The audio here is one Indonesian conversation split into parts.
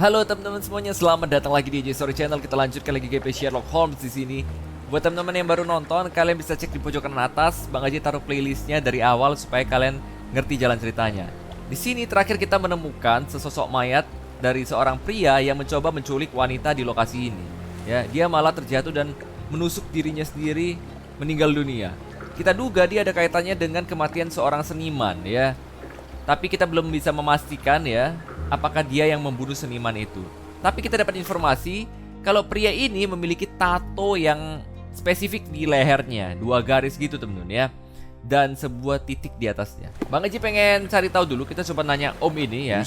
Halo teman-teman semuanya, selamat datang lagi di EJStory channel. Kita lanjutkan lagi gameplay Sherlock Holmes di sini. Buat teman-teman yang baru nonton, kalian bisa cek di pojok kanan atas. Bang Aji taruh playlistnya dari awal supaya kalian ngerti jalan ceritanya. Di sini terakhir kita menemukan sesosok mayat dari seorang pria yang mencoba menculik wanita di lokasi ini. Ya, dia malah terjatuh dan menusuk dirinya sendiri, meninggal dunia. Kita duga dia ada kaitannya dengan kematian seorang seniman, ya. Tapi kita belum bisa memastikan ya apakah dia yang membunuh seniman itu. Tapi kita dapat informasi kalau pria ini memiliki tato yang spesifik di lehernya, 2 garis gitu temen-temen ya, dan sebuah titik di atasnya. Bang Aji pengen cari tahu dulu, kita coba nanya Om ini ya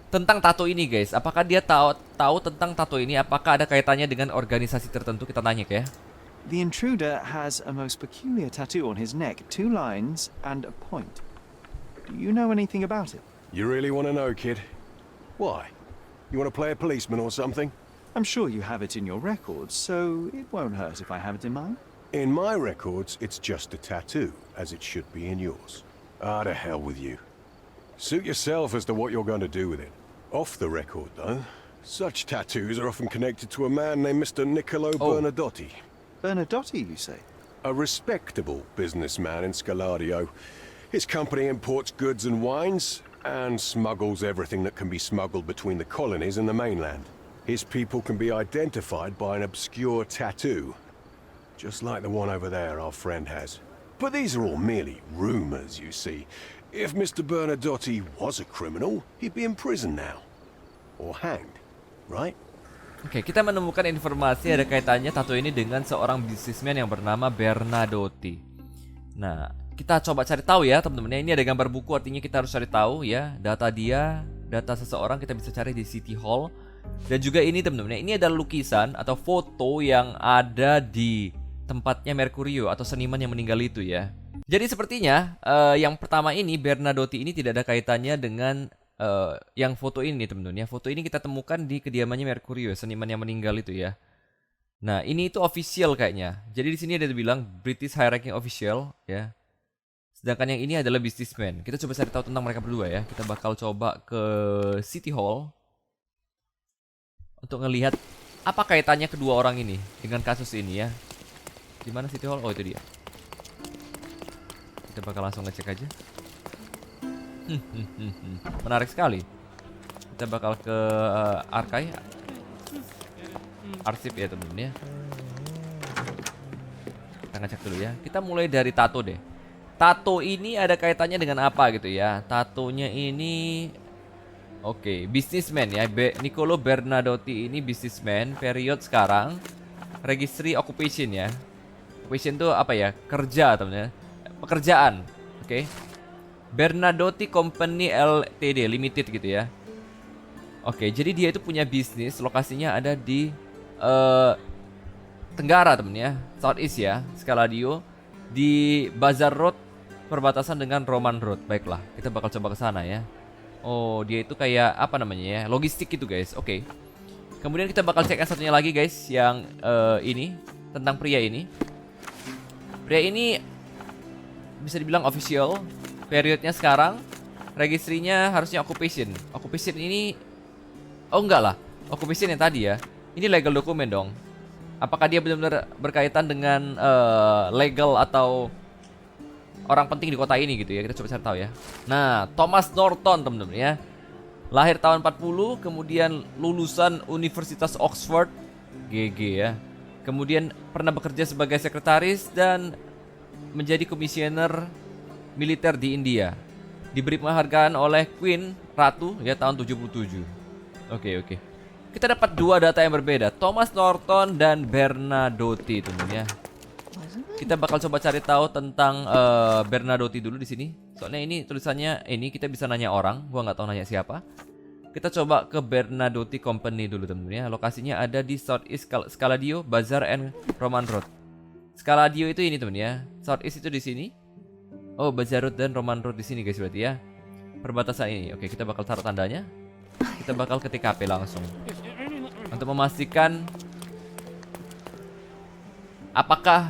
tentang tato ini guys. Apakah dia tahu tentang tato ini? Apakah ada kaitannya dengan organisasi tertentu? Kita tanya ya. The intruder has a most peculiar tattoo on his neck, 2 lines and a point. Do you know anything about it? You really want to know, kid? Why? You want to play a policeman or something? I'm sure you have it in your records, so it won't hurt if I have it in mine. In my records, it's just a tattoo, as it should be in yours. Ah, to hell with you. Suit yourself as to what you're going to do with it. Off the record, though, such tattoos are often connected to a man named Mr. Niccolo Bernadotti. Bernadotti, you say? A respectable businessman in Scalario. His company imports goods and wines, and smuggles everything that can be smuggled between the colonies and the mainland. His people can be identified by an obscure tattoo, just like the one over there our friend has. But these are all merely rumors, you see. If Mr. Bernadotti was a criminal, he'd be in prison now. Or hanged, right? Oke, kita menemukan informasi ada kaitannya tato ini dengan seorang bisnismen yang bernama Bernadotti. Nah, kita coba cari tahu ya teman-teman. Ini ada gambar buku, artinya kita harus cari tahu ya data dia, data seseorang kita bisa cari di City Hall. Dan juga ini teman-teman, ini adalah lukisan atau foto yang ada di tempatnya Mercurio atau seniman yang meninggal itu ya. Jadi sepertinya yang pertama ini Bernadotti ini tidak ada kaitannya dengan yang foto ini teman-teman ya. Foto ini kita temukan di kediamannya Mercurio, seniman yang meninggal itu ya. Nah, ini itu official kayaknya. Jadi di sini ada dibilang British High Ranking Official ya. Sedangkan yang ini adalah businessman. Kita coba cari tahu tentang mereka berdua ya. Kita bakal coba ke City Hall untuk ngelihat apa kaitannya kedua orang ini dengan kasus ini ya. Di mana City Hall? Oh, itu dia. Kita bakal langsung ngecek aja. Menarik sekali. Kita bakal ke archive, arsip ya temen-temen ya. Kita ngecek dulu ya. Kita mulai dari tato deh. Tato ini ada kaitannya dengan apa gitu ya. Tatonya ini oke, businessman ya. Niccolo Bernadotti ini businessman. Period sekarang. Registry occupation ya. Occupation itu apa ya? Kerja temen-temen. Pekerjaan. Oke. Bernadotti Company Ltd Limited gitu ya. Oke, jadi dia itu punya bisnis. Lokasinya ada di Tenggara temen ya, Southeast ya, Scaladio, di Bazar Road, perbatasan dengan Roman Road. Baiklah, kita bakal coba ke sana ya. Oh, dia itu kayak apa namanya ya, logistik gitu guys. Oke. Kemudian kita bakal cek yang satunya lagi guys, yang ini tentang pria ini. Pria ini bisa dibilang official. Periodnya sekarang, registrinya harusnya occupation. Occupation ini, oh enggak lah, occupation yang tadi ya. Ini legal dokumen dong. Apakah dia benar-benar berkaitan dengan legal atau orang penting di kota ini gitu ya. Kita coba cari tahu ya. Nah, Thomas Norton teman-teman ya. Lahir tahun 40, kemudian lulusan Universitas Oxford, GG ya. Kemudian pernah bekerja sebagai sekretaris dan menjadi komisioner militer di India. Diberi penghargaan oleh Queen Ratu ya tahun 77. Oke. Kita dapat 2 data yang berbeda, Thomas Norton dan Bernadotti teman ya. Kita bakal coba cari tahu tentang Bernadotti dulu di sini. Soalnya ini tulisannya ini kita bisa nanya orang, gua nggak tahu nanya siapa. Kita coba ke Bernadotti Company dulu teman-teman ya. Lokasinya ada di Southeast Scaladio, Bazaar and Roman Road. Scaladio itu ini teman ya. Southeast itu di sini. Oh, Bazaar Road dan Roman Road di sini guys berarti ya. Perbatasan ini. Oke, kita bakal taruh tandanya. Kita bakal ke TKP langsung untuk memastikan apakah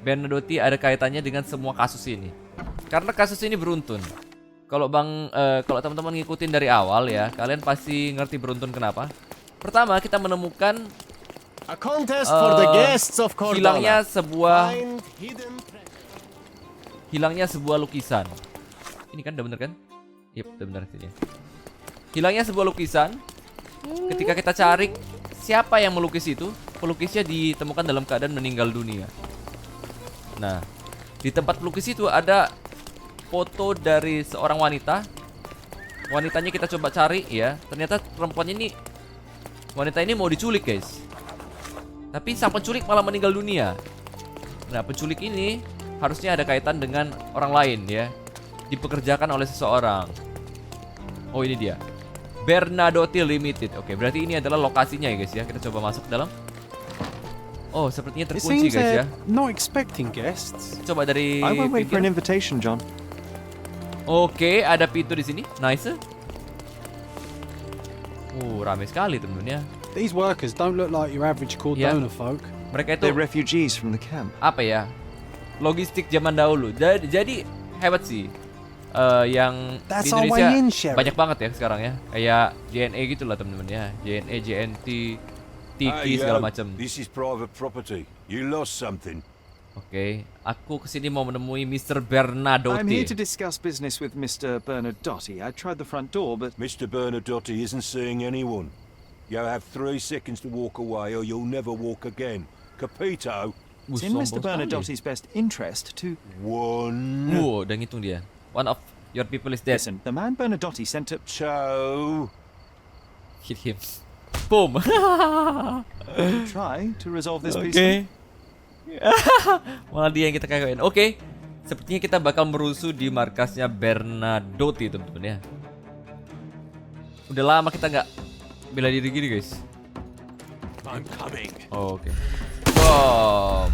Bernadotti ada kaitannya dengan semua kasus ini. Karena kasus ini beruntun. Kalau teman-teman ngikutin dari awal ya, kalian pasti ngerti beruntun kenapa. Pertama, kita menemukan A contest for the guests of Cordoba. hilangnya sebuah lukisan. Ini kan udah bener kan? Yep, udah bener sini. Hilangnya sebuah lukisan. Ketika kita cari siapa yang melukis itu, pelukisnya ditemukan dalam keadaan meninggal dunia. Nah, di tempat pelukis itu ada foto dari seorang wanita. Wanitanya kita coba cari ya. Ternyata wanita ini mau diculik, guys. Tapi sang penculik malah meninggal dunia. Nah, penculik ini harusnya ada kaitan dengan orang lain ya. Dipekerjakan oleh seseorang. Oh, ini dia. Bernadotte Limited. Oke, berarti ini adalah lokasinya ya, guys ya. Kita coba masuk ke dalam. Oh, sepertinya It terkunci, seems guys ya. they're not expecting guests. Coba dari I won't wait for an pinggir. invitation, John. Oke, ada pintu di sini. Nice. Ramai sekali temen-temen ya. These workers don't look like your average Cordona folk. Mereka itu They're refugees from the camp. apa ya? Logistik zaman dahulu. Jadi hebat sih. Yang That's di our Indonesia way in, Sherry. banyak banget ya sekarang ya. Kayak JNE gitu lah temen-temen ya. JNE, JNT, Tiki segala macam. This is private property. You lost something. Oke, aku kesini mau menemui Mr. I'm here to Bernadotte. discuss business with Mr. Bernadotte. I tried the front door, but Mr. Bernadotte isn't seeing anyone. You have 3 seconds to walk away or you'll never walk again. Capito? it's in Mr. Bernadotte's best interest to... One, Udah ngitung dia. One of your people is dead. Listen, the man Bernadotte sent to... 2. Hit him. Boom. try to resolve this peacefully. Malah dia yang kita kakain. Oke. Sepertinya kita bakal merusuh di markasnya Bernadotte, teman-teman ya. Udah lama kita nggak bela diri gini, guys. I'm coming. Oke. Boom.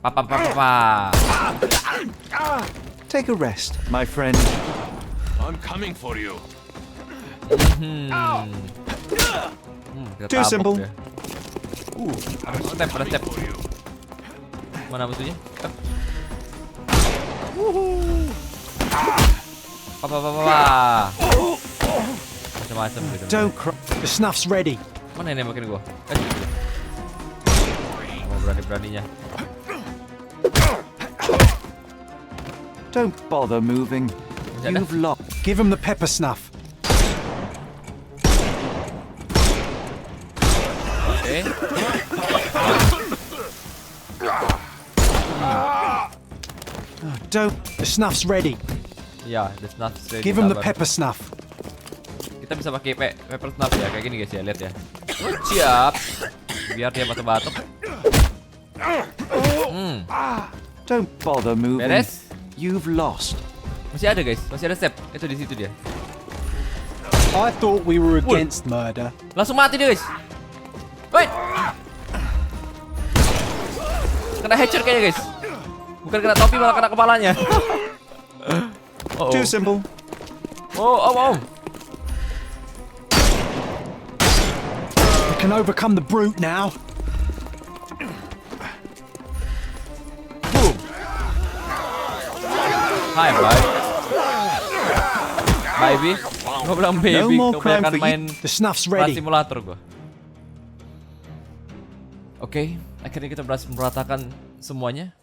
Papa. Take a rest, my friend. I'm coming for you. Kita Too tabok simple. ya. Ada step. Mana musuhnya? Papa. Macam-macam gitu. Don't cry. The snuff's ready. Mana yang nembakin gua? Mau berani-beraninya. Don't bother moving. Masih ada? You've lost. Give him the pepper snuff. Oke. Don't. The snuff's ready. Ya, the snuff ready. Give him the Sabar. pepper snuff. Kita bisa pakai pepper snuff ya, kayak gini guys ya, lihat ya. Siap. Biar dia batuk-batuk. Don't bother moving. Beres? You've lost. Masih ada guys, masih ada step. Itu di situ dia. I thought we were against murder. Langsung mati dia guys. Wait. Kena headshot kayaknya guys. Bukan kena topi malah kena kepalanya. Too simple. Oh. We can overcome the brute now. Hai bye. Baby. Gua bilang baby, No more crime kebanyakan for you. main The snuff's Flight ready. simulator gua. Oke, akhirnya kita berhasil meratakan semuanya.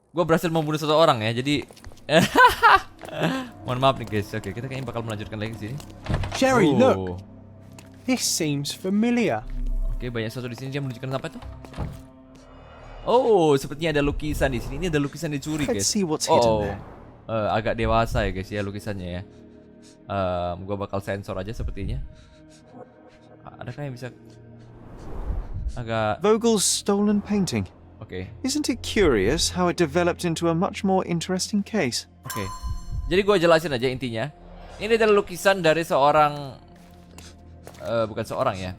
Gua berhasil membunuh seseorang ya, jadi mohon maaf nih guys. Oke, kita kayaknya bakal melanjutkan lagi sini. Sherry, look. This seems familiar. Oke, banyak sesuatu di sini. Dia menunjukkan apa tuh? Oh, sepertinya ada lukisan di sini. Ini ada lukisan dicuri Let's guys. see what's hidden there. Agak dewasa ya guys ya lukisannya ya. Gua bakal sensor aja sepertinya. Adakah yang bisa agak Vogel's stolen painting. Oke. Isn't it curious how it developed into a much more interesting case? Oke. Jadi gue jelasin aja intinya. Ini adalah lukisan dari seorang bukan seorang ya.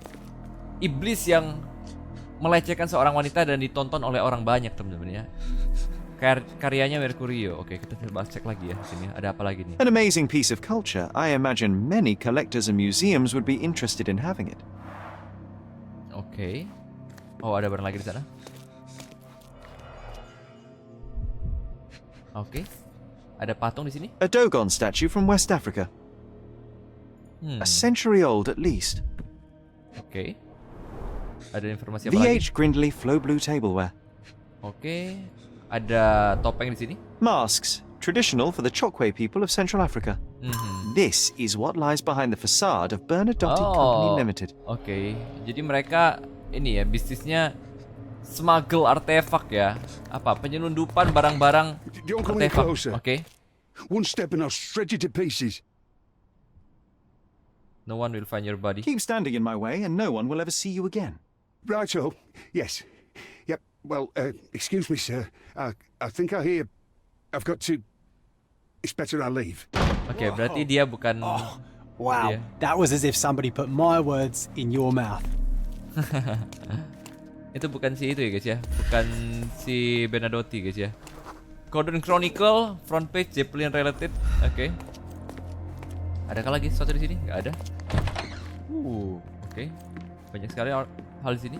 Iblis yang melecehkan seorang wanita dan ditonton oleh orang banyak teman-teman ya. Karyanya Mercurio. Oke, kita coba cek lagi ya sini. Ada apa lagi nih? An amazing piece of culture. I imagine many collectors and museums would be interested in having it. Oke. Oh, ada barang lagi di sana. Oke. Ada patung di sini? A Dogon statue from West Africa. A century old at least. Oke. Ada informasi apa lagi? VH Grindley Flow Blue Tableware. Oke. Ada topeng di sini. Masks, traditional for the Chokwe people of Central Africa. This is what lies behind the facade of Bernadotte Company Limited. Oke. Jadi mereka ini ya bisnisnya smuggle artefak ya. Apa? Penyelundupan barang-barang Don't come any artefak. closer. Oke. One step and I'll shred you to pieces. No one will find your body. Keep standing in my way and no one will ever see you again. Righto. Yes. Yep. Well, excuse me, sir. I think I hear I've got to... It's better I leave. Oke, berarti dia bukan Wow, Yeah. that was as if somebody put my words in your mouth. itu bukan si itu ya guys ya. Bukan si Bernadotte guys ya. Gordon Chronicle, front page, Zeppelin related. Oke. Adakah lagi sesuatu di sini? Nggak ada. Oke. Banyak sekali hal di sini.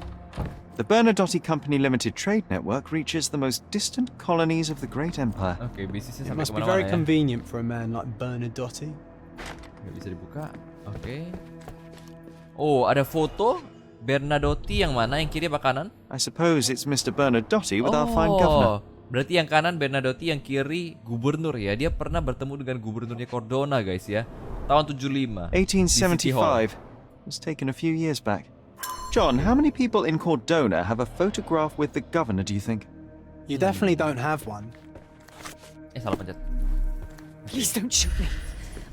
The Bernadotte Company Limited trade network reaches the most distant colonies of the Great Empire. Oke, bisnisnya It sampai must be kemana-mana very ya. convenient for a man like Bernadotte. Nggak bisa dibuka. Oke. Oh, ada foto Bernadotte yang mana? Yang kiri apa kanan? I suppose it's Mr. Bernadotte with our fine governor. Berarti yang kanan Bernadotte, yang kiri gubernur ya. Dia pernah bertemu dengan gubernurnya Cordona guys ya. Tahun 75. di City Hall. 1875 was taken a few years back. John, how many people in Cordona have a photograph with the governor, do you think? You definitely don't have one. Salah pencet. Please don't shoot me.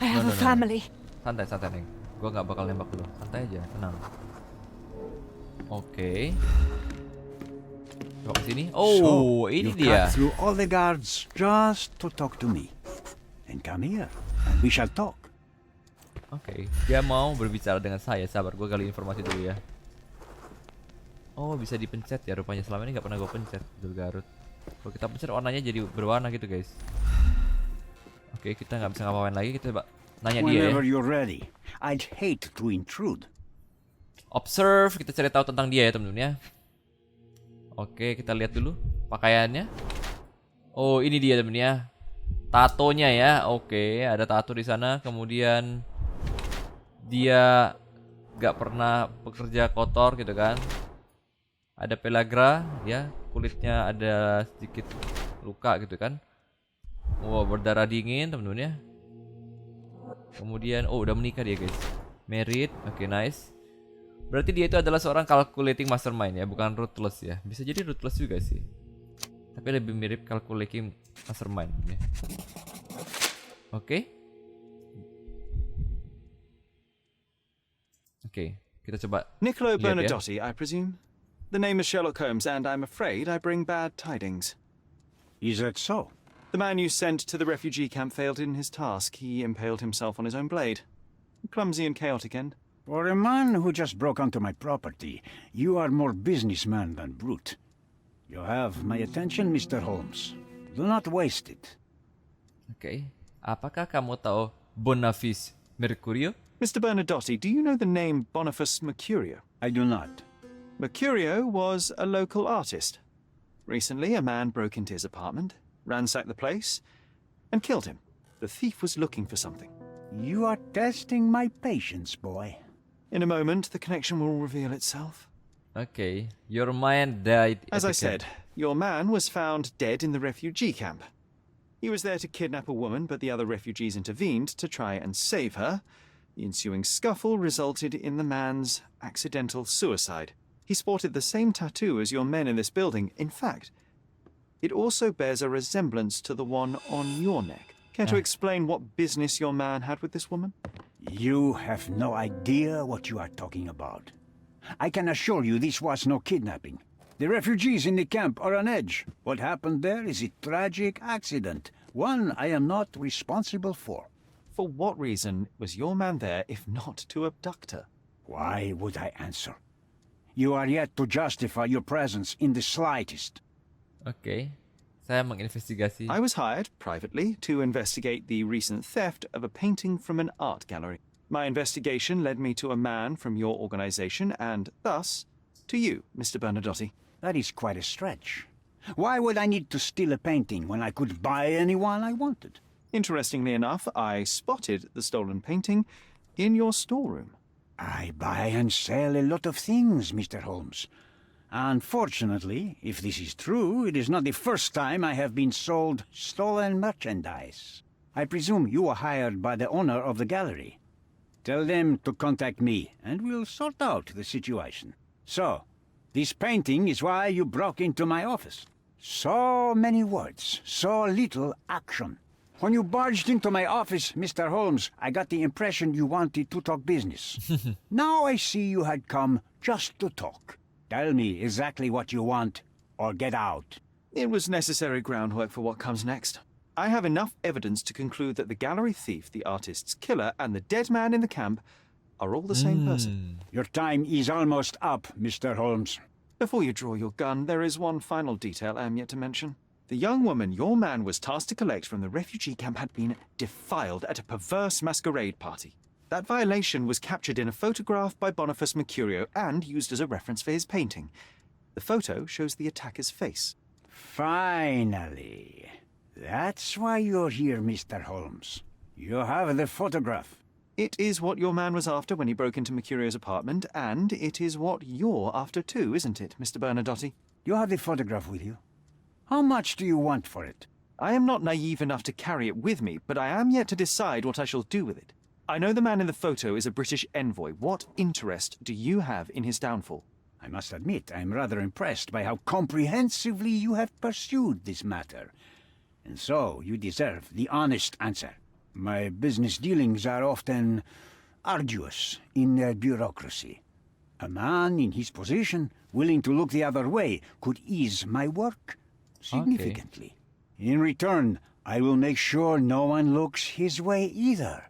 I have No, no, a no. family. Santai, Neng. Gua nggak bakal nembak dulu. Santai aja, tenang. Oke. Coba ke sini. Oh, ini you dia. cut through all the guards just to talk to me. And come here, and we shall talk. Oke, dia mau berbicara dengan saya. Sabar, gue gali informasi dulu ya. Oh, bisa dipencet ya rupanya. Selama ini nggak pernah gue pencet. Betul Garut. Kalau kita pencet warnanya jadi berwarna gitu guys. Oke, kita nggak bisa ngapain lagi. Kita coba nanya dia ya. Whenever you're ready, I'd hate to intrude. Observe, kita cari tahu tentang dia ya teman-teman ya. Oke, kita lihat dulu pakaiannya. Oh, ini dia teman ya. Tatonya ya. Oke, ada tato di sana. Kemudian dia nggak pernah bekerja kotor gitu kan. Ada pelagra ya, kulitnya ada sedikit luka gitu kan. Wow, berdarah dingin teman-teman ya. Kemudian udah menikah dia guys. Married. Oke, nice. Berarti dia itu adalah seorang calculating mastermind ya, bukan ruthless ya. Bisa jadi ruthless juga sih. Tapi lebih mirip calculating mastermind ya. Oke. Oke, kita coba Niccolo lihat ya. Bernadotte, I presume? The name is Sherlock Holmes, and I'm afraid I bring bad tidings. Is that so? The man you sent to the refugee camp failed in his task. He impaled himself on his own blade. A clumsy and chaotic end. For a man who just broke onto my property, you are more businessman than brute. You have my attention, Mr. Holmes. Do not waste it. Oke. Apakah kamu tahu Boniface Mercurio? Mr. Bernadotte, do you know the name Boniface Mercurio? I do not. Mercurio was a local artist. Recently, a man broke into his apartment, ransacked the place, and killed him. The thief was looking for something. You are testing my patience, boy. In a moment, the connection will reveal itself. Okay, your man died. As at I the said, camp. your man was found dead in the refugee camp. He was there to kidnap a woman, but the other refugees intervened to try and save her. The ensuing scuffle resulted in the man's accidental suicide. He sported the same tattoo as your men in this building. In fact, it also bears a resemblance to the one on your neck. Care to explain what business your man had with this woman? You have no idea what you are talking about. I can assure you this was no kidnapping. The refugees in the camp are on edge. What happened there is a tragic accident, one I am not responsible for. For what reason was your man there if not to abduct her? Why would I answer? You are yet to justify your presence in the slightest. Okay, saya menginvestigasi. I was hired privately to investigate the recent theft of a painting from an art gallery. My investigation led me to a man from your organization and, thus, to you, Mr. Bernadotte. That is quite a stretch. Why would I need to steal a painting when I could buy anyone I wanted? Interestingly enough, I spotted the stolen painting in your storeroom. I buy and sell a lot of things, Mr. Holmes. Unfortunately, if this is true, it is not the first time I have been sold stolen merchandise. I presume you were hired by the owner of the gallery. Tell them to contact me, and we'll sort out the situation. So, this painting is why you broke into my office. So many words, so little action. When you barged into my office, Mr. Holmes, I got the impression you wanted to talk business. Now I see you had come just to talk. Tell me exactly what you want, or get out. It was necessary groundwork for what comes next. I have enough evidence to conclude that the gallery thief, the artist's killer, and the dead man in the camp are all the same person. Your time is almost up, Mr. Holmes. Before you draw your gun, there is one final detail I am yet to mention. The young woman your man was tasked to collect from the refugee camp had been defiled at a perverse masquerade party. That violation was captured in a photograph by Boniface Mercurio and used as a reference for his painting. The photo shows the attacker's face. Finally. That's why you're here, Mr. Holmes. You have the photograph. It is what your man was after when he broke into Mercurio's apartment, and it is what you're after too, isn't it, Mr. Bernadotte? You have the photograph with you. How much do you want for it? I am not naive enough to carry it with me, but I am yet to decide what I shall do with it. I know the man in the photo is a British envoy. What interest do you have in his downfall? I must admit, I'm rather impressed by how comprehensively you have pursued this matter. And so, you deserve the honest answer. My business dealings are often arduous in their bureaucracy. A man in his position, willing to look the other way, could ease my work significantly. In return, I will make sure no one looks his way either.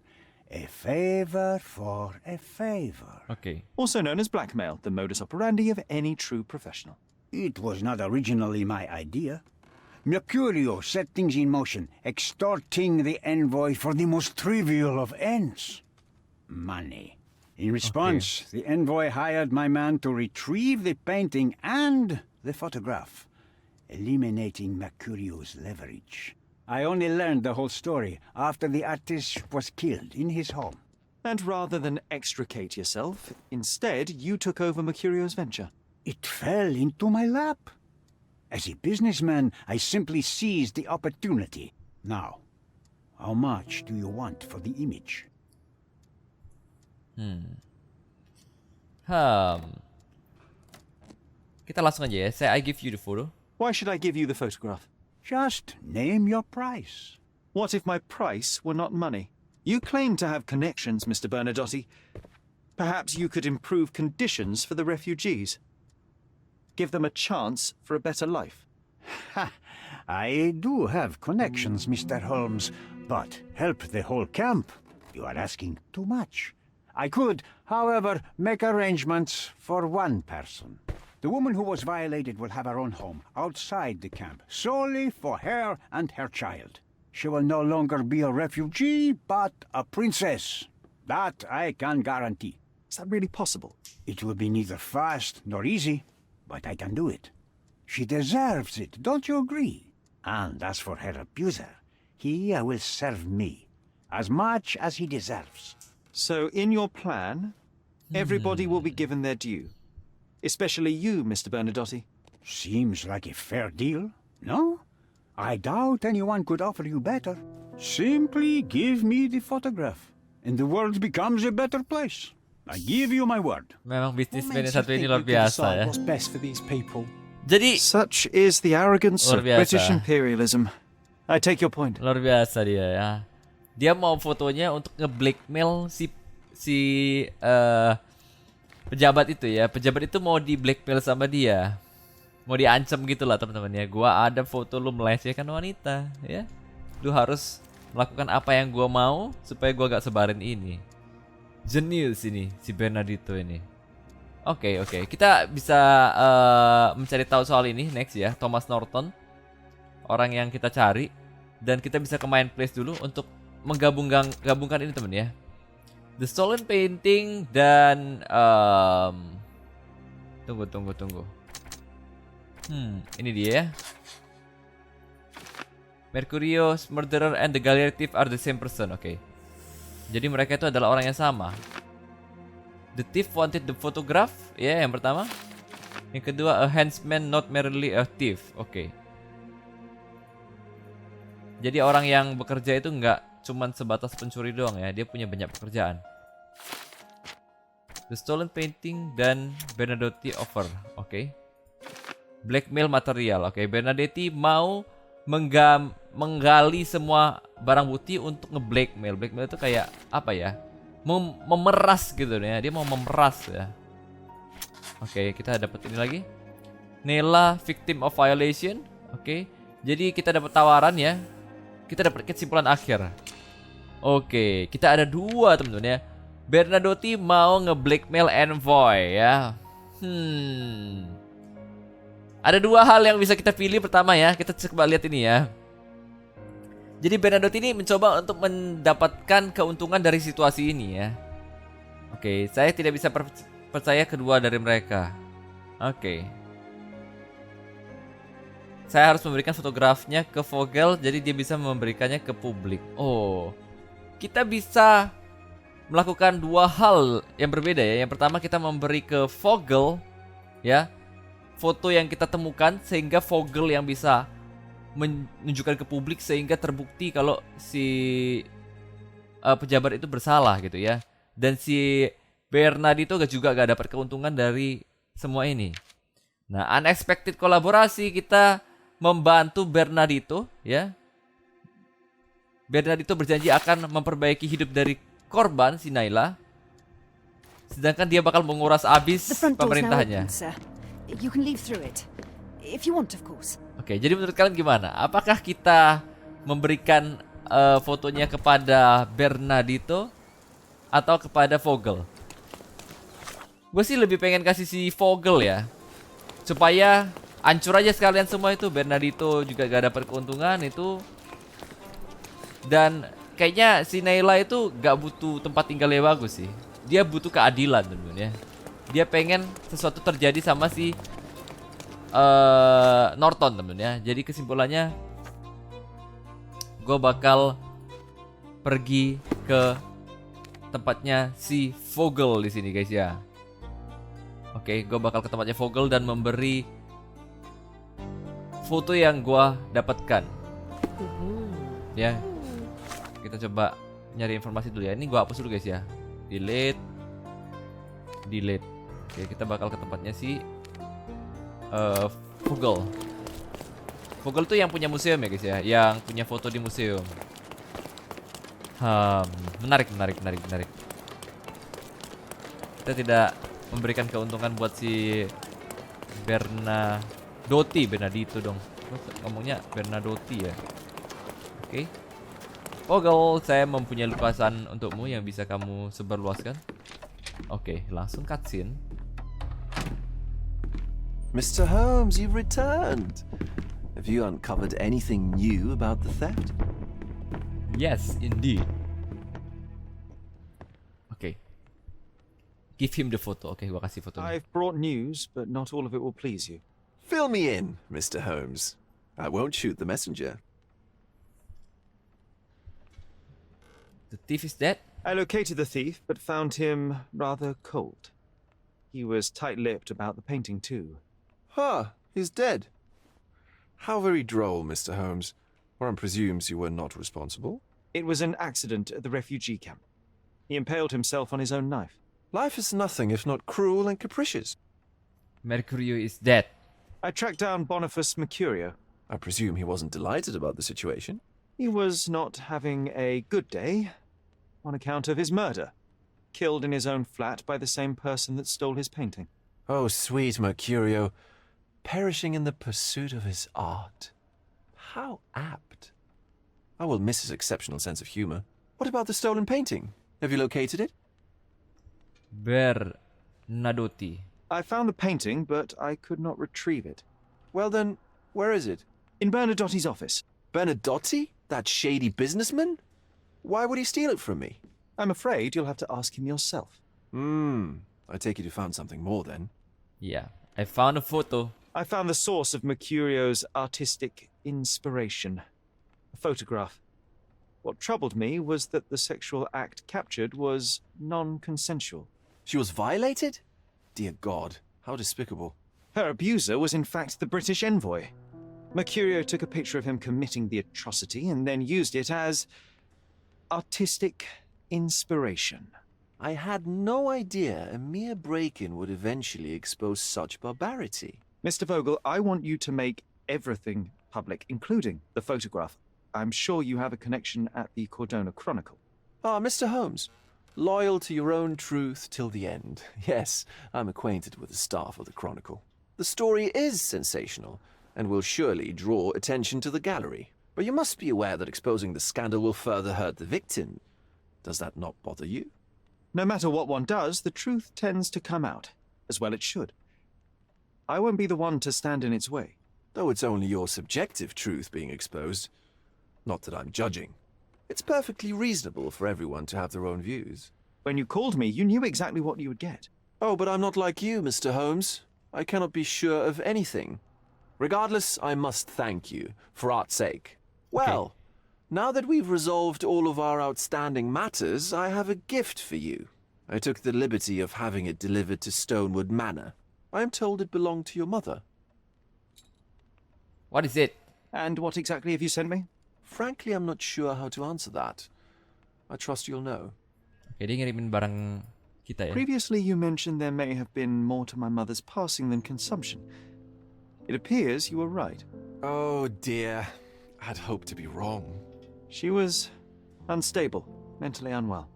A favor for a favor. Okay. Also known as blackmail, the modus operandi of any true professional. It was not originally my idea. Mercurio set things in motion, extorting the envoy for the most trivial of ends. Money. In response, the envoy hired my man to retrieve the painting and the photograph, eliminating Mercurio's leverage. I only learned the whole story after the artist was killed in his home. And rather than extricate yourself, instead you took over Mercurio's venture. It fell into my lap. As a businessman, I simply seized the opportunity. Now, how much do you want for the image? Kita langsung aja ya. Say I give you the photo. Why should I give you the photograph? Just name your price. What if my price were not money? You claim to have connections, Mr. Bernadotte. Perhaps you could improve conditions for the refugees. Give them a chance for a better life. Ha! I do have connections, Mr. Holmes, but help the whole camp? You are asking too much. I could, however, make arrangements for one person. The woman who was violated will have her own home outside the camp, solely for her and her child. She will no longer be a refugee, but a princess. That I can guarantee. Is that really possible? It will be neither fast nor easy, but I can do it. She deserves it, don't you agree? And as for her abuser, he will serve me as much as he deserves. So in your plan, everybody will be given their due. Especially you, Mr. Bernadotte. Seems like a fair deal, no? I doubt anyone could offer you better. Simply give me the photograph, and the world becomes a better place. I give you my word. Memang What bisnismen makes yang you satu ini think luar you can biasa decide ya. what's best for these people? Jadi Such is the arrogance Luar of biasa. British imperialism. I take your point. luar biasa dia ya. Dia mau fotonya untuk nge-blackmail si pejabat itu ya. Pejabat itu mau di-blackmail sama dia. Mau diancam gitu lah teman-teman ya. Gua ada foto lu melecehkan wanita ya. Lu harus melakukan apa yang gua mau supaya gua gak sebarin ini. Jenius ini si Bernardito ini. Oke. Kita bisa mencari tahu soal ini next ya. Thomas Norton, orang yang kita cari, dan kita bisa ke main place dulu untuk menggabungkan ini teman ya. The Stolen Painting dan tunggu. Ini dia ya. Mercurio's murderer and the gallery thief are the same person. Oke. Jadi mereka itu adalah orang yang sama. The thief wanted the photograph. Ya, yang pertama. Yang kedua, a henchman not merely a thief. Oke. Jadi orang yang bekerja itu nggak cuman sebatas pencuri doang ya. Dia punya banyak pekerjaan. The stolen painting dan Bernadotti offer. Oke. Blackmail material. Oke. Bernadotti mau menggali semua barang bukti untuk ngeblackmail. Blackmail itu kayak apa ya? Memeras gitu ya. Dia mau memeras ya. Oke, kita dapat ini lagi. Nela victim of violation. Oke. Jadi kita dapat tawaran ya. Kita dapat kesimpulan akhir. Oke, kita ada dua teman-teman ya. Bernadotti mau ngeblackmail envoy ya. Ada dua hal yang bisa kita pilih. Pertama ya, kita coba lihat ini ya. Jadi Bernadotti ini mencoba untuk mendapatkan keuntungan dari situasi ini ya. Oke, saya tidak bisa percaya kedua dari mereka. Oke. Saya harus memberikan fotografnya ke Vogel, jadi dia bisa memberikannya ke publik. Oh, kita bisa melakukan dua hal yang berbeda ya. Yang pertama kita memberi ke Vogel ya foto yang kita temukan, sehingga Vogel yang bisa menunjukkan ke publik, sehingga terbukti kalau si pejabat itu bersalah gitu ya. Dan si Bernardito juga gak dapat keuntungan dari semua ini. Nah, unexpected kolaborasi, kita membantu Bernardito ya. Bernardito berjanji akan memperbaiki hidup dari korban si Naila, sedangkan dia bakal menguras habis pemerintahannya. You can leave through it. If you want, of course. Oke, jadi menurut kalian gimana? Apakah kita memberikan fotonya kepada Bernardito atau kepada Vogel? Gue sih lebih pengen kasih si Vogel ya, supaya hancur aja sekalian semua itu. Bernardito juga gak dapat keuntungan itu. Dan kayaknya si Naila itu gak butuh tempat tinggal yang bagus sih. Dia butuh keadilan teman-teman ya. Dia pengen sesuatu terjadi sama si Norton temen ya. Jadi kesimpulannya, gue bakal pergi ke tempatnya si Vogel di sini guys ya. Oke, gue bakal ke tempatnya Vogel dan memberi foto yang gue dapatkan. Ya, kita coba nyari informasi dulu ya. Ini gue hapus dulu guys ya. Delete. Oke, kita bakal ke tempatnya si Vogel. Vogel tuh yang punya museum ya guys ya, yang punya foto di museum. Menarik. Kita tidak memberikan keuntungan buat si Bernardito dong. Ngomongnya Bernadotti ya. Oke. Vogel, saya mempunyai lukisan untukmu yang bisa kamu sebarluaskan. Oke, langsung cutscene. Mr. Holmes, you've returned. Have you uncovered anything new about the theft? Yes, indeed. Okay. Give him the photo. Okay, gua kasih fotonya. I've brought news, but not all of it will please you. Fill me in, Mr. Holmes. I won't shoot the messenger. The thief is dead? I located the thief, but found him rather cold. He was tight-lipped about the painting too. Ah, he's dead. How very droll, Mr. Holmes. One presumes you were not responsible. It was an accident at the refugee camp. He impaled himself on his own knife. Life is nothing if not cruel and capricious. Mercurio is dead. I tracked down Boniface Mercurio. I presume he wasn't delighted about the situation. He was not having a good day on account of his murder. Killed in his own flat by the same person that stole his painting. Oh, sweet Mercurio. Perishing in the pursuit of his art. How apt. I will miss his exceptional sense of humor. What about the stolen painting? Have you located it? Bernadotti. I found the painting, but I could not retrieve it. Well then, where is it? In Bernadotti's office. Bernadotti? That shady businessman? Why would he steal it from me? I'm afraid you'll have to ask him yourself. I take it you found something more then. Yeah, I found a photo. I found the source of Mercurio's artistic inspiration. a photograph. What troubled me was that the sexual act captured was non-consensual. She was violated? Dear God, how despicable. Her abuser was in fact the British envoy. Mercurio took a picture of him committing the atrocity and then used it as artistic inspiration. I had no idea a mere break-in would eventually expose such barbarity. Mr. Vogel, I want you to make everything public, including the photograph. I'm sure you have a connection at the Cordona Chronicle. Ah, Mr. Holmes. Loyal to your own truth till the end. Yes, I'm acquainted with the staff of the Chronicle. The story is sensational, and will surely draw attention to the gallery. But you must be aware that exposing the scandal will further hurt the victim. Does that not bother you? No matter what one does, the truth tends to come out, as well it should. I won't be the one to stand in its way. Though it's only your subjective truth being exposed. Not that I'm judging. It's perfectly reasonable for everyone to have their own views. When you called me, you knew exactly what you would get. Oh, but I'm not like you, Mr. Holmes. I cannot be sure of anything. Regardless, I must thank you, for art's sake. Well, now that we've resolved all of our outstanding matters, I have a gift for you. I took the liberty of having it delivered to Stonewood Manor. I am told it belonged to your mother. What is it? And what exactly have you sent me? Frankly, I'm not sure how to answer that. I trust you'll know. Oke, dia ngirimin barang kita ya. Previously, you mentioned there may have been more to my mother's passing than consumption. It appears you were right. Oh dear, I'd hoped to be wrong. She was unstable, mentally unwell.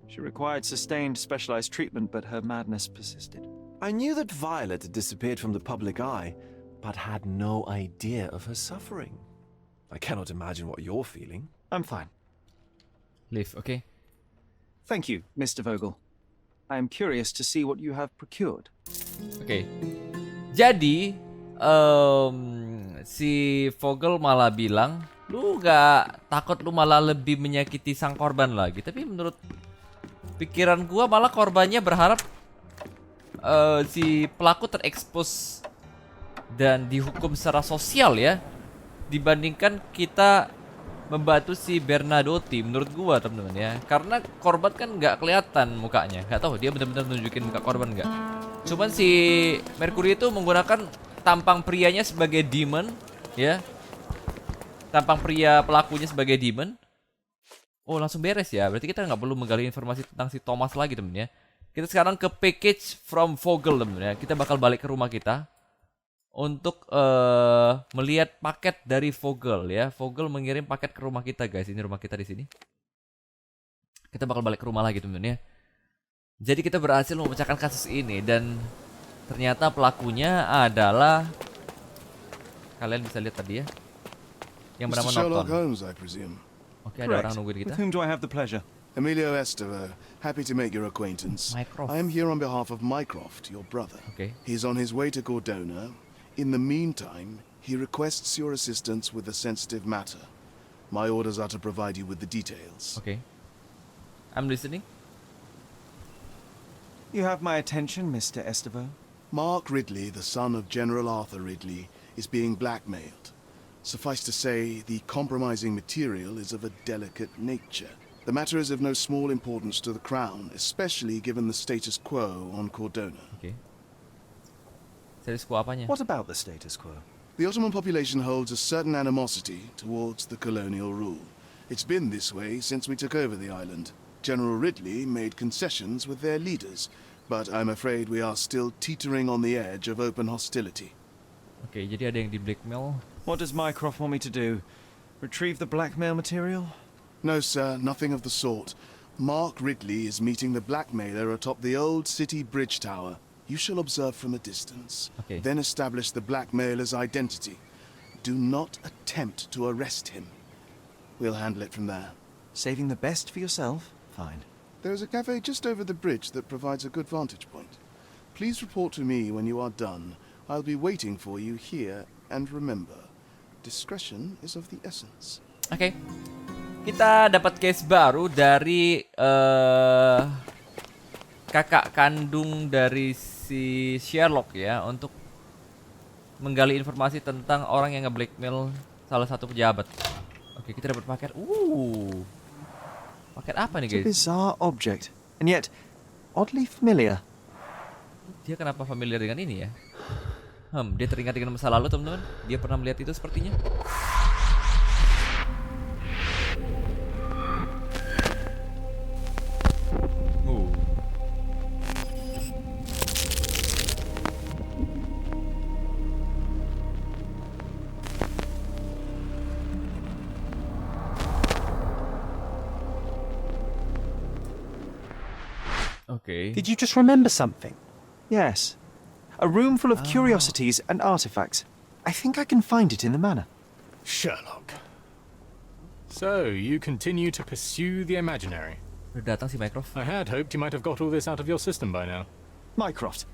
She required sustained specialized treatment, but her madness persisted. I knew that Violet had disappeared from the public eye, but had no idea of her suffering. I cannot imagine what you're feeling. I'm fine. Live, oke. Thank you, Mr. Vogel. I am curious to see what you have procured. Oke. Jadi, si Vogel malah bilang, lu gak takut lu malah lebih menyakiti sang korban lagi. Tapi menurut pikiran gua malah korbannya berharap si pelaku terekspos dan dihukum secara sosial ya, dibandingkan kita membantu si Bernadotti menurut gua teman-teman ya. Karena korban kan nggak kelihatan mukanya, nggak tahu dia benar-benar nunjukin muka korban nggak. Cuman si Mercury itu menggunakan tampang prianya sebagai demon ya, tampang pria pelakunya sebagai demon. Oh langsung beres ya, berarti kita nggak perlu menggali informasi tentang si Thomas lagi temen ya. Kita sekarang ke package from Vogel temen ya. Kita bakal balik ke rumah kita untuk melihat paket dari Vogel ya. Vogel mengirim paket ke rumah kita guys. Ini rumah kita di sini. Kita bakal balik ke rumah lagi temen ya. Jadi kita berhasil memecahkan kasus ini dan ternyata pelakunya adalah, kalian bisa lihat tadi ya, yang bernama Mr. Sherlock Norton. Holmes, I presume. Oke, ada orang nungguin kita. With whom do I have the pleasure? Emilio Esteva, happy to make your acquaintance. Mycroft. I am here on behalf of Mycroft, your brother. Okay. He's on his way to Cordona. In the meantime, he requests your assistance with a sensitive matter. My orders are to provide you with the details. Oke. I'm listening. You have my attention, Mr. Esteva. Mark Ridley, the son of General Arthur Ridley, is being blackmailed. Suffice to say, the compromising material is of a delicate nature. The matter is of no small importance to the Crown, especially given the status quo on Cordona. Oke. Status quo apanya? What about the status quo? The Ottoman population holds a certain animosity towards the colonial rule. It's been this way since we took over the island. General Ridley made concessions with their leaders, but I'm afraid we are still teetering on the edge of open hostility. Oke, jadi ada yang di blackmail. What does Mycroft want me to do? Retrieve the blackmail material? No, sir, nothing of the sort. Mark Ridley is meeting the blackmailer atop the old city bridge tower. You shall observe from a distance, Okay. then establish the blackmailer's identity. Do not attempt to arrest him. We'll handle it from there. Saving the best for yourself? Fine. There is a cafe just over the bridge that provides a good vantage point. Please report to me when you are done. I'll be waiting for you here, and remember, discretion is of the essence. Oke. Kita dapat case baru dari kakak kandung dari si Sherlock ya, untuk menggali informasi tentang orang yang nge-blackmail salah satu pejabat. Oke, kita dapat paket. Paket apa nih It's a guys? bizarre object, and yet oddly familiar. Dia kenapa familiar dengan ini ya? Dia teringat dengan masa lalu teman-teman. Dia pernah melihat itu sepertinya. Okay. Did you just remember something? Yes. A room full of curiosities and artifacts. I think I can find it in the manor. Sherlock. So, you continue to pursue the imaginary. Udah datang si Mycroft. I had hoped you might have got all this out of your system by now. Mycroft,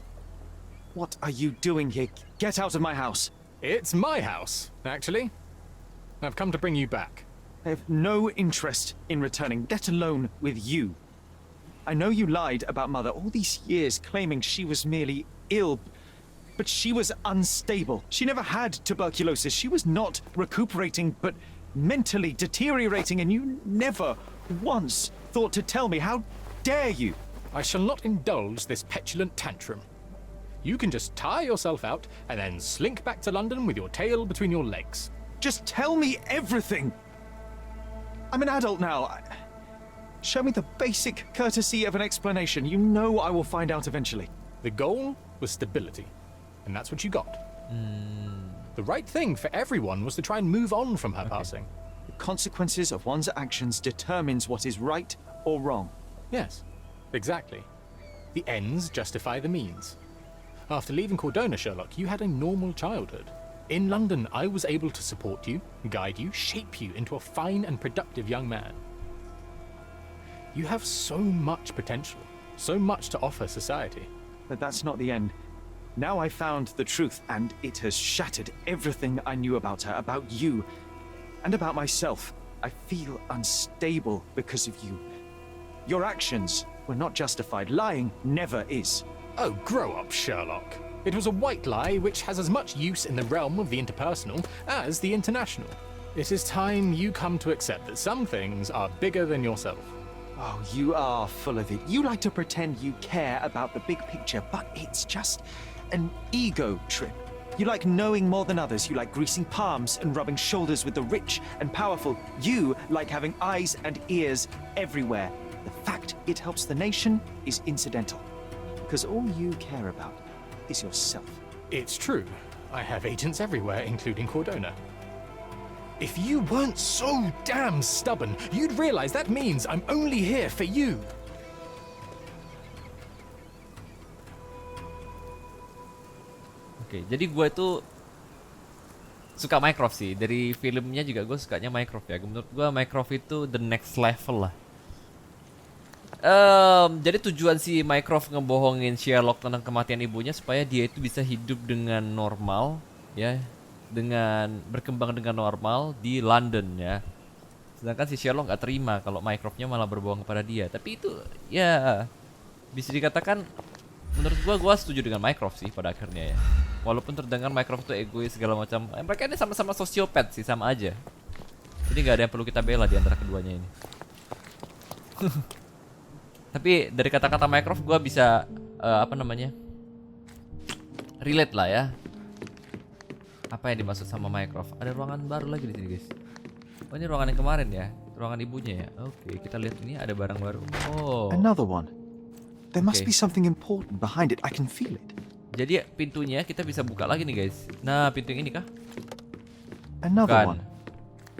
what are you doing here? Get out of my house. It's my house, actually. I've come to bring you back. I have no interest in returning, let alone with you. I know you lied about Mother all these years, claiming she was merely ill, but she was unstable. She never had tuberculosis. She was not recuperating, but mentally deteriorating, and you never once thought to tell me. How dare you? I shall not indulge this petulant tantrum. You can just tire yourself out and then slink back to London with your tail between your legs. Just tell me everything. I'm an adult now. Show me the basic courtesy of an explanation. You know I will find out eventually. The goal was stability, and that's what you got. The right thing for everyone was to try and move on from her passing. The consequences of one's actions determines what is right or wrong. Yes, exactly. The ends justify the means. After leaving Cordona, Sherlock, you had a normal childhood. In London, I was able to support you, guide you, shape you into a fine and productive young man. You have so much potential, so much to offer society. But that's not the end. Now I found the truth, and it has shattered everything I knew about her, about you, and about myself. I feel unstable because of you. Your actions were not justified. Lying never is. Oh, grow up, Sherlock. It was a white lie which has as much use in the realm of the interpersonal as the international. It is time you come to accept that some things are bigger than yourself. Oh, you are full of it. You like to pretend you care about the big picture, but it's just an ego trip. You like knowing more than others. You like greasing palms and rubbing shoulders with the rich and powerful. You like having eyes and ears everywhere. The fact it helps the nation is incidental, because all you care about is yourself. It's true. I have agents everywhere, including Cordona. If you weren't so damn stubborn, you'd realize that means I'm only here for you. Oke, jadi gue tuh suka Mycroft sih. Dari filmnya juga gue sukanya Mycroft ya. Menurut gue Mycroft itu the next level lah. Jadi tujuan si Mycroft ngebohongin Sherlock tentang kematian ibunya supaya dia itu bisa hidup dengan normal, ya, dengan berkembang dengan normal di London ya. Sedangkan si Sherlock nggak terima kalau Mycroftnya malah berbohong kepada dia. Tapi itu ya bisa dikatakan menurut gua setuju dengan Mycroft sih pada akhirnya ya. Walaupun terdengar Mycroft itu egois segala macam, mereka ini sama-sama sosiopat sih, sama aja. Jadi nggak ada yang perlu kita bela di antara keduanya ini. Tapi dari kata-kata Mycroft gua bisa relate lah ya. Apa yang dimaksud sama Mycroft? Ada ruangan baru lagi di sini guys. Oh, ini ruangan yang kemarin ya, ruangan ibunya ya. Oke, kita lihat ini ada barang baru. Oh. Another one. There must be something important behind it. I can feel it. Jadi pintunya kita bisa buka lagi nih guys. Nah, pintu yang ini kah? Another one.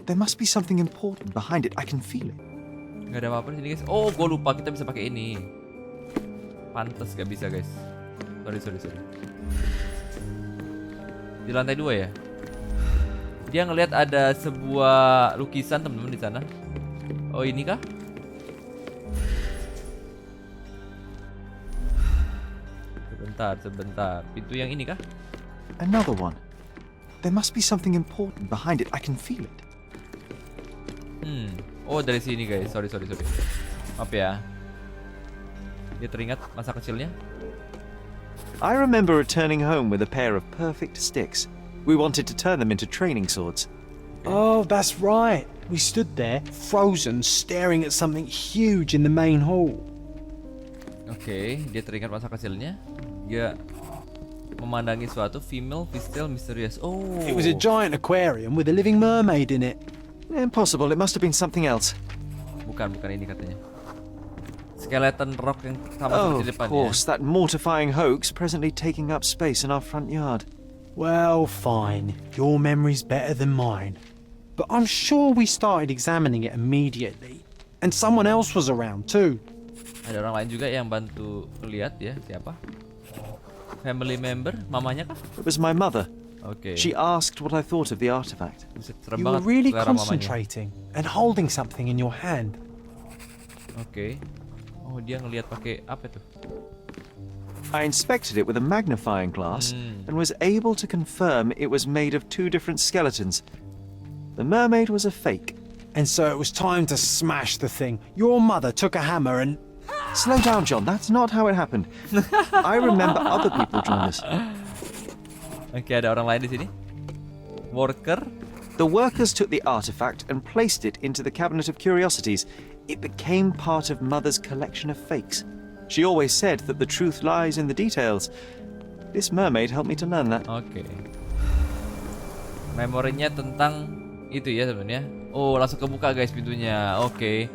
There must be something important behind it. I can feel it. Gak ada apa-apa di sini guys. Oh, gue lupa kita bisa pakai ini. Pantes gak bisa guys. Sorry. Di lantai 2 ya. Dia ngelihat ada sebuah lukisan teman-teman di sana. Oh, ini kah? Sebentar. Pintu yang ini kah? Another one. There must be something important behind it. I can feel it. Oh, dari sini guys. Sorry. Maaf ya. Dia teringat masa kecilnya. I remember returning home with a pair of perfect sticks. We wanted to turn them into training swords. Oh, that's right. We stood there, frozen, staring at something huge in the main hall. Oke, dia teringat masa kecilnya. Dia memandangi suatu female vistel misterius. Oh. It was a giant aquarium with a living mermaid in it. Impossible. It must have been something else. Bukan ini katanya. Skeleton rock yang sama Oh, seperti of depannya. course. That mortifying hoax presently taking up space in our front yard. Well, fine. Your memory's better than mine. But I'm sure we started examining it immediately. And someone else was around too. Ada orang lain juga yang bantu lihat ya, siapa? Family member, mamanya kah? It was my mother. Oke. She asked what I thought of the artifact. Buset, serem You were banget really selera mamanya. concentrating and holding something in your hand. Oke. Oh, dia ngelihat pakai apa tuh? I inspected it with a magnifying glass and was able to confirm it was made of two different skeletons. The mermaid was a fake. And so it was time to smash the thing. Your mother took a hammer and... Slow down, John. That's not how it happened. I remember other people joined us. Oke, ada orang lain di sini. Worker. The workers took the artifact and placed it into the cabinet of curiosities. It became part of Mother's collection of fakes. She always said that the truth lies in the details. This mermaid helped me to learn that. Oke. Memorinya tentang itu ya sebenarnya. Oh, langsung kebuka guys pintunya. Oke.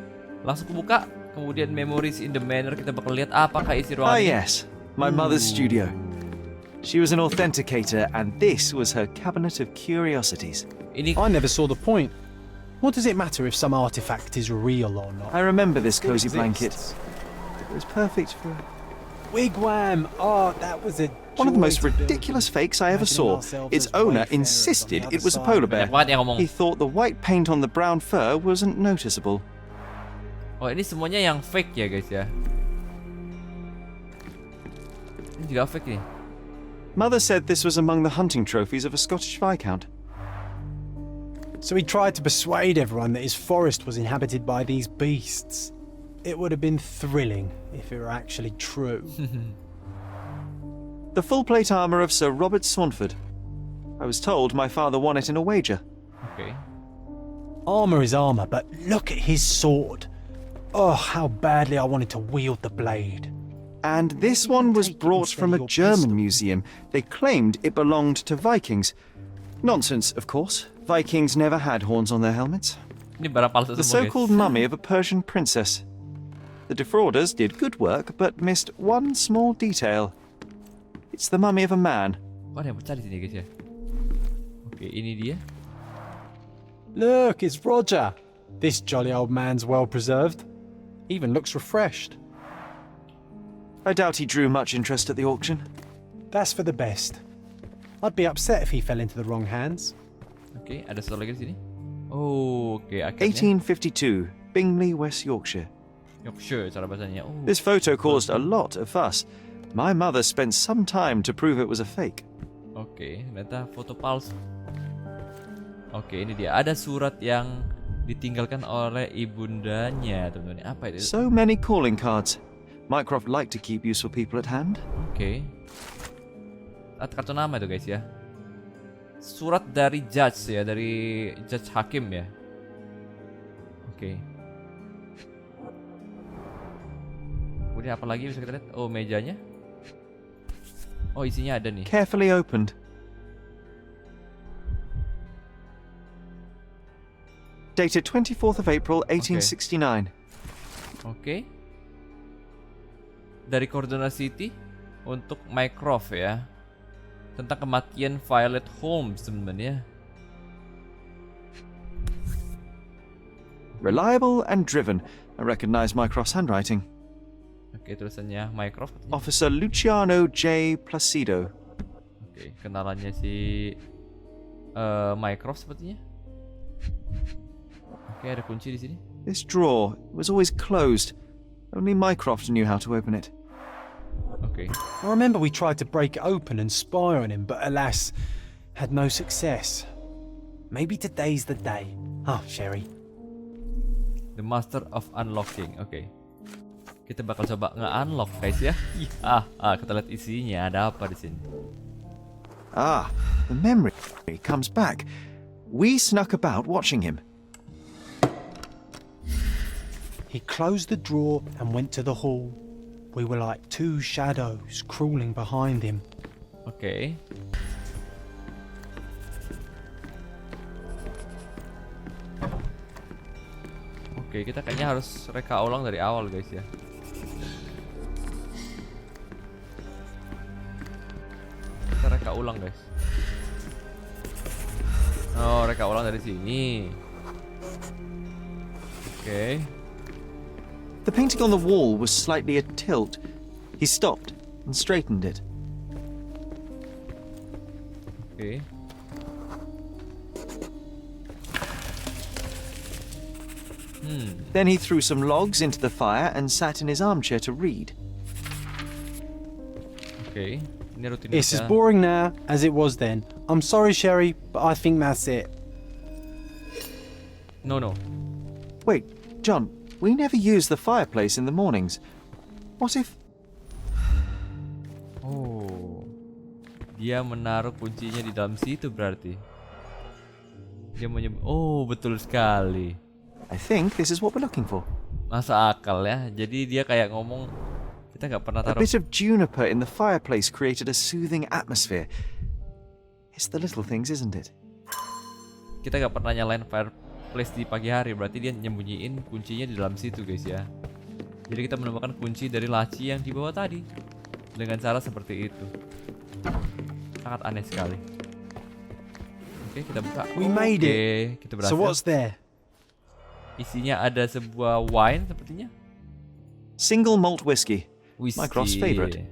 Langsung kebuka. Kemudian memories in the manner, kita bakal lihat apakah isi ruangan Ah, ini. yes. My mother's studio. She was an authenticator, and this was her cabinet of curiosities. Ini I never saw the point. What does it matter if some artifact is real or not? I remember this cozy It blanket. exists. It was perfect for Wigwam! Oh, that was a one of the joy most to build. ridiculous fakes I ever Imagining saw. ourselves Its as owner wayfarers insisted on the it was a other polar side. bear. banyak banget yang ngomong. He thought the white paint on the brown fur wasn't noticeable. Oh, ini semuanya yang fake ya guys ya. Ini juga fake nih. Mother said this was among the hunting trophies of a Scottish viscount. So he tried to persuade everyone that his forest was inhabited by these beasts. It would have been thrilling if it were actually true. The full plate armour of Sir Robert Saunford. I was told my father won it in a wager. Oke. Armour is armour, but look at his sword. Oh, how badly I wanted to wield the blade. And this one was Take it brought instead from of a your German pistol. museum. They claimed it belonged to Vikings. Nonsense, of course. Vikings never had horns on their helmets. Ini barang palsu The semua guys. so-called mummy of a Persian princess. The defrauders did good work, but missed one small detail. It's the mummy of a man. Oh, ada yang pecah di sini guys ya. Oke, ini dia. Look, it's Roger. This jolly old man's well preserved. Even looks refreshed. I doubt he drew much interest at the auction. That's for the best. I'd be upset if he fell into the wrong hands. Oke, ada satu lagi di sini. Oh, oke, akhirnya. 1852, Bingley, West Yorkshire. Yorkshire cara bahasanya. Oh. This photo caused a lot of fuss. My mother spent some time to prove it was a fake. Oke, ternyata foto palsu. Oke, ini dia. Ada surat yang ditinggalkan oleh ibundanya, teman-teman. Apa itu? So many calling cards. Mycroft liked to keep useful people at hand. Oke. Kartu nama itu guys ya. Surat dari judge ya, dari judge hakim ya. Oke. Kemudian apa lagi bisa kita lihat? Oh, mejanya. Oh, isinya ada nih. Carefully opened. Dated 24th of April, 1869. Oke. Dari Cordona City untuk Mycroft ya. Tentang kematian Violet Holmes teman-teman ya. Reliable and driven. I recognize Mycroft's handwriting. Oke, tulisannya Mycroft. Officer Luciano J. Placido. Oke, kenalannya si Mycroft sepertinya. Oke, ada kunci di sini. This drawer was always closed. Only Mycroft knew how to open it. Oke. I remember we tried to break it open and spy on him, but alas, had no success. Maybe today's the day. Oh, Sherry. The Master of Unlocking. Oke. Kita bakal coba nge-unlock guys ya. Kita lihat isinya ada apa di sini. Ah, the memory comes back. We snuck about watching him. He closed the drawer and went to the hall. We were like two shadows crawling behind him. Oke. Oke, kita kayaknya harus reka ulang dari awal guys ya. Kita reka ulang guys. Oh, reka ulang dari sini. Oke. The painting on the wall was slightly atilt. He stopped and straightened it. Oke. Then he threw some logs into the fire and sat in his armchair to read. Oke. Ini It's as rutinitas. boring now as it was then. I'm sorry, Sherry, but I think that's it. No. Wait, John, we never use the fireplace in the mornings. What if... Oh. Dia menaruh kuncinya di dalam situ berarti. Dia oh, betul sekali. I think this is what we're looking for. Masa akal ya. Jadi dia kayak ngomong kita nggak pernah A taruh. bit of juniper in the fireplace created a soothing atmosphere. It's the little things, isn't it? Kita nggak pernah nyalain fireplace di pagi hari. Berarti dia nyembunyiin kuncinya di dalam situ guys ya. Jadi kita menemukan kunci dari laci yang dibawa tadi dengan cara seperti itu. Sangat aneh sekali. Oke, kita buka. We made it. Kita berhasil. So what's there? Isinya ada sebuah wine sepertinya. Single malt whiskey. Whiskey. Mycroft's favorite.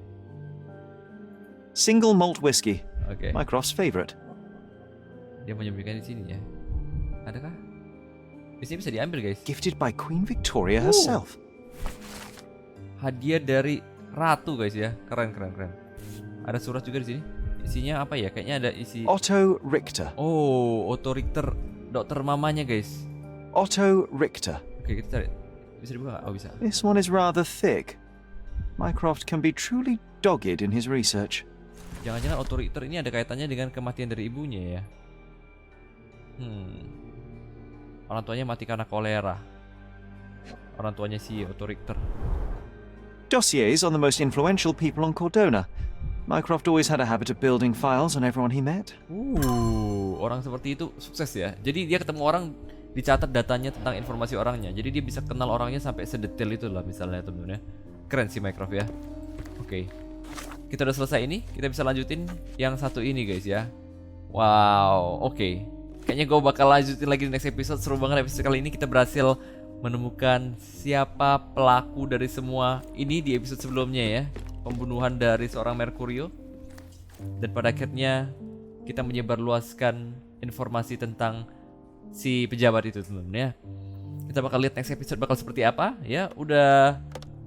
Single malt whiskey. Oke. Mycroft's favorite. Dia menyembunyikan di sini ya. Adakah? Di sini bisa diambil guys. Gifted by Queen Victoria herself. Hadiah dari ratu guys ya. Keren. Ada surat juga di sini. Isinya apa ya? Kayaknya ada isi. Otto Richter. Oh, Otto Richter, dokter mamanya guys. Otto Richter. Oke, kita cari. Bisa dibuka nggak? Oh, bisa. This one is rather thick. Mycroft can be truly dogged in his research. Jangan-jangan Otto Richter ini ada kaitannya dengan kematian dari ibunya ya. Orang tuanya mati karena kolera. Orang tuanya si Otto Richter. Dossiers on the most influential people on Cordona. Mycroft always had a habit of building files on everyone he met. Orang seperti itu sukses ya. Jadi dia ketemu orang, dicatat datanya tentang informasi orangnya. Jadi dia bisa kenal orangnya sampai sedetail itu lah misalnya temen-temen ya. Keren sih Mycroft ya. Oke. Kita udah selesai ini, kita bisa lanjutin yang satu ini guys ya. Wow, oke. Kayaknya gue bakal lanjutin lagi di next episode. Seru banget episode kali ini. Kita berhasil menemukan siapa pelaku dari semua ini di episode sebelumnya ya. Pembunuhan dari seorang Mercurio. Dan pada akhirnya kita menyebarluaskan informasi tentang si pejabat itu teman-teman ya. Kita bakal lihat next episode bakal seperti apa ya. Udah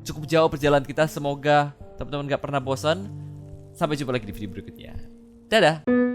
cukup jauh perjalanan kita. Semoga teman-teman gak pernah bosan. Sampai jumpa lagi di video berikutnya. Dadah.